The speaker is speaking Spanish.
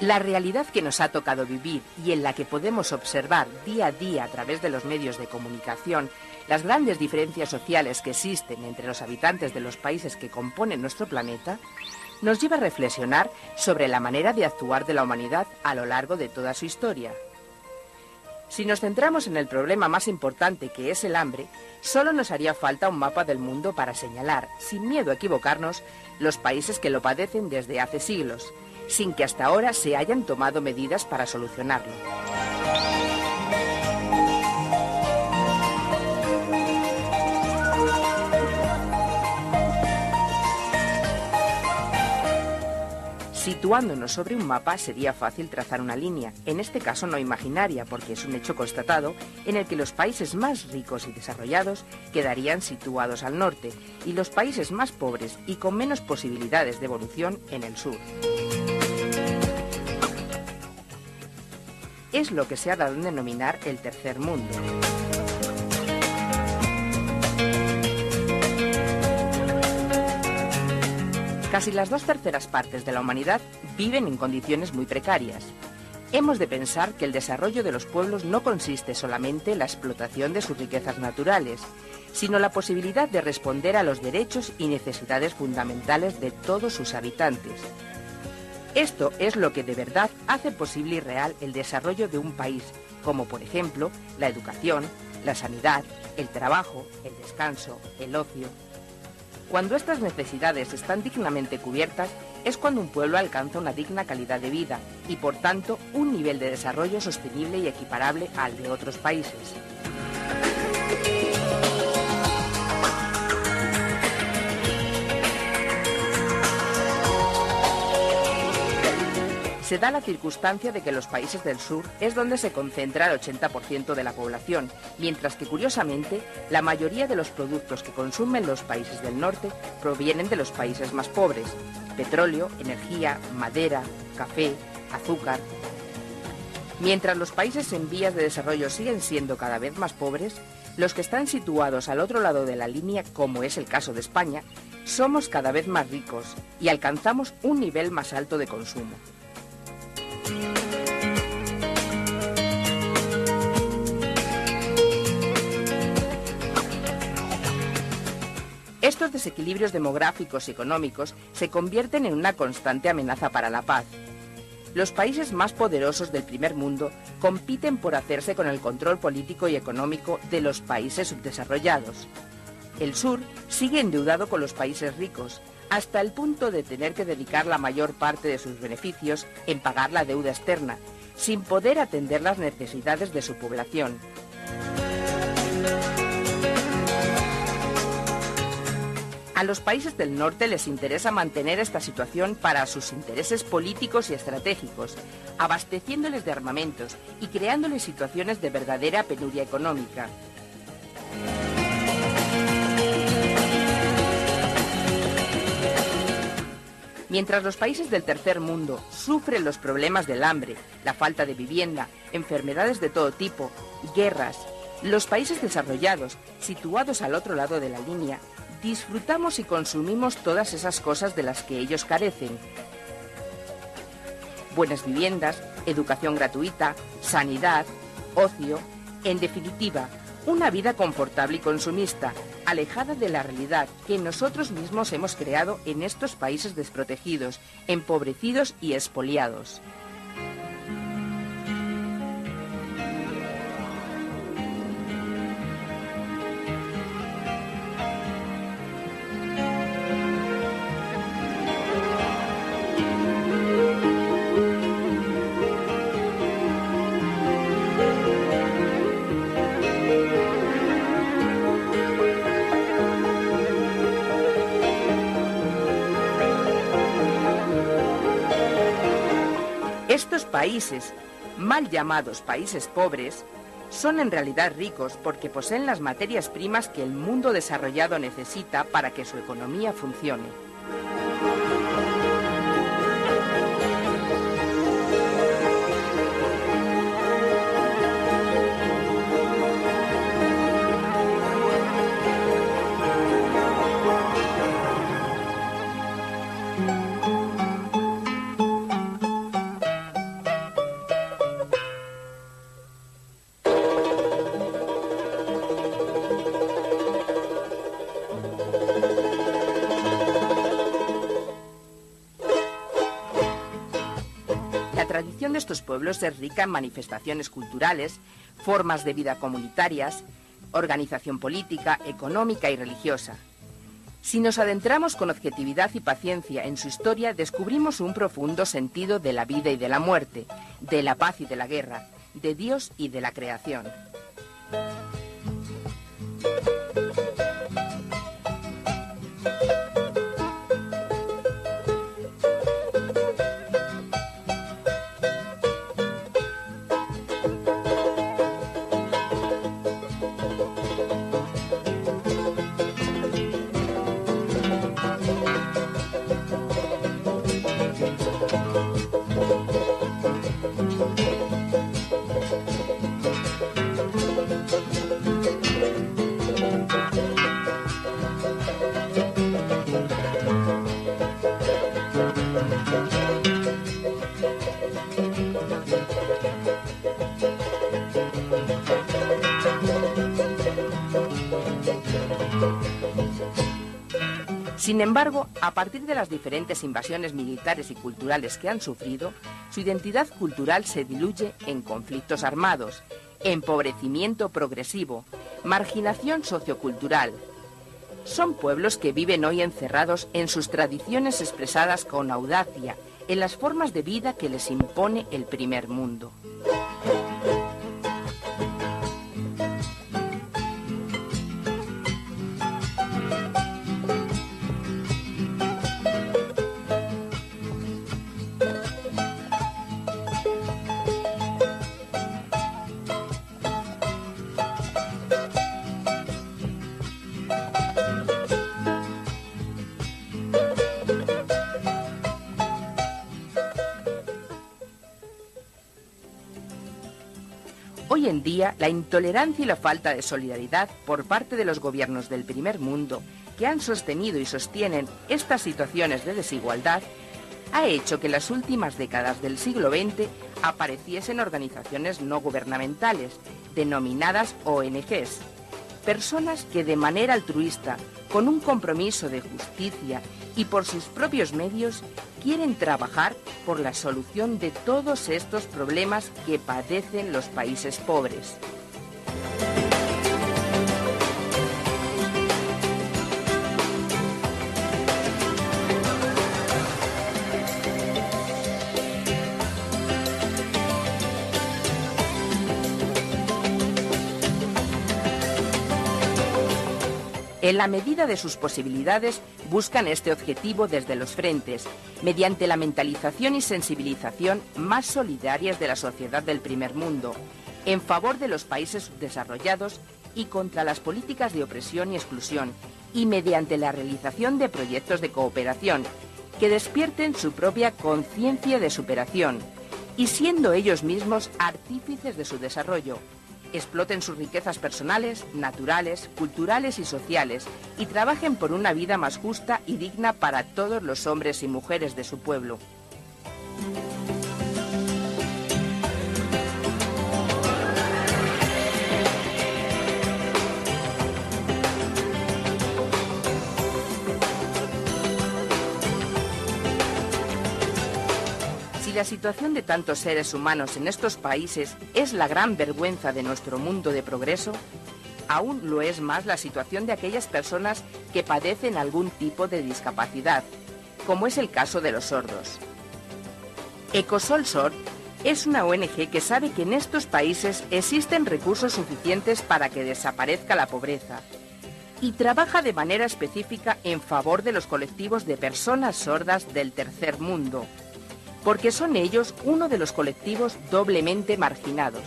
La realidad que nos ha tocado vivir y en la que podemos observar día a día a través de los medios de comunicación las grandes diferencias sociales que existen entre los habitantes de los países que componen nuestro planeta, nos lleva a reflexionar sobre la manera de actuar de la humanidad a lo largo de toda su historia. Si nos centramos en el problema más importante, que es el hambre, solo nos haría falta un mapa del mundo para señalar, sin miedo a equivocarnos, los países que lo padecen desde hace siglos, sin que hasta ahora se hayan tomado medidas para solucionarlo. Situándonos sobre un mapa sería fácil trazar una línea, en este caso no imaginaria, porque es un hecho constatado en el que los países más ricos y desarrollados quedarían situados al norte y los países más pobres y con menos posibilidades de evolución en el sur. Es lo que se ha dado a denominar el tercer mundo. Casi las 2/3 partes de la humanidad viven en condiciones muy precarias. Hemos de pensar que el desarrollo de los pueblos no consiste solamente en la explotación de sus riquezas naturales, sino la posibilidad de responder a los derechos y necesidades fundamentales de todos sus habitantes. Esto es lo que de verdad hace posible y real el desarrollo de un país, como por ejemplo la educación, la sanidad, el trabajo, el descanso, el ocio. Cuando estas necesidades están dignamente cubiertas, es cuando un pueblo alcanza una digna calidad de vida y, por tanto, un nivel de desarrollo sostenible y equiparable al de otros países. Se da la circunstancia de que los países del sur es donde se concentra el 80% de la población, mientras que, curiosamente, la mayoría de los productos que consumen los países del norte provienen de los países más pobres: petróleo, energía, madera, café, azúcar. Mientras los países en vías de desarrollo siguen siendo cada vez más pobres, los que están situados al otro lado de la línea, como es el caso de España, somos cada vez más ricos y alcanzamos un nivel más alto de consumo. Estos desequilibrios demográficos y económicos se convierten en una constante amenaza para la paz. Los países más poderosos del primer mundo compiten por hacerse con el control político y económico de los países subdesarrollados. El sur sigue endeudado con los países ricos, hasta el punto de tener que dedicar la mayor parte de sus beneficios en pagar la deuda externa, sin poder atender las necesidades de su población. A los países del norte les interesa mantener esta situación para sus intereses políticos y estratégicos, abasteciéndoles de armamentos y creándoles situaciones de verdadera penuria económica. Mientras los países del tercer mundo sufren los problemas del hambre, la falta de vivienda, enfermedades de todo tipo, guerras, los países desarrollados, situados al otro lado de la línea, disfrutamos y consumimos todas esas cosas de las que ellos carecen. Buenas viviendas, educación gratuita, sanidad, ocio, en definitiva, una vida confortable y consumista, alejada de la realidad que nosotros mismos hemos creado en estos países desprotegidos, empobrecidos y expoliados. Estos países, mal llamados países pobres, son en realidad ricos porque poseen las materias primas que el mundo desarrollado necesita para que su economía funcione. La tradición de estos pueblos es rica en manifestaciones culturales, formas de vida comunitarias, organización política, económica y religiosa. Si nos adentramos con objetividad y paciencia en su historia, descubrimos un profundo sentido de la vida y de la muerte, de la paz y de la guerra, de Dios y de la creación. Sin embargo, a partir de las diferentes invasiones militares y culturales que han sufrido, su identidad cultural se diluye en conflictos armados, empobrecimiento progresivo, marginación sociocultural. Son pueblos que viven hoy encerrados en sus tradiciones expresadas con audacia, en las formas de vida que les impone el primer mundo. Hoy en día, la intolerancia y la falta de solidaridad por parte de los gobiernos del primer mundo, que han sostenido y sostienen estas situaciones de desigualdad, ha hecho que en las últimas décadas del siglo XX apareciesen organizaciones no gubernamentales, denominadas ONGs, personas que de manera altruista, con un compromiso de justicia y por sus propios medios, quieren trabajar por la solución de todos estos problemas que padecen los países pobres. En la medida de sus posibilidades, buscan este objetivo desde los frentes, mediante la mentalización y sensibilización más solidarias de la sociedad del primer mundo, en favor de los países subdesarrollados y contra las políticas de opresión y exclusión, y mediante la realización de proyectos de cooperación que despierten su propia conciencia de superación, y siendo ellos mismos artífices de su desarrollo, exploten sus riquezas personales, naturales, culturales y sociales y trabajen por una vida más justa y digna para todos los hombres y mujeres de su pueblo. La situación de tantos seres humanos en estos países es la gran vergüenza de nuestro mundo de progreso, aún lo es más la situación de aquellas personas que padecen algún tipo de discapacidad, como es el caso de los sordos. Ecosol Sord es una ONG que sabe que en estos países existen recursos suficientes para que desaparezca la pobreza y trabaja de manera específica en favor de los colectivos de personas sordas del tercer mundo, porque son ellos uno de los colectivos doblemente marginados.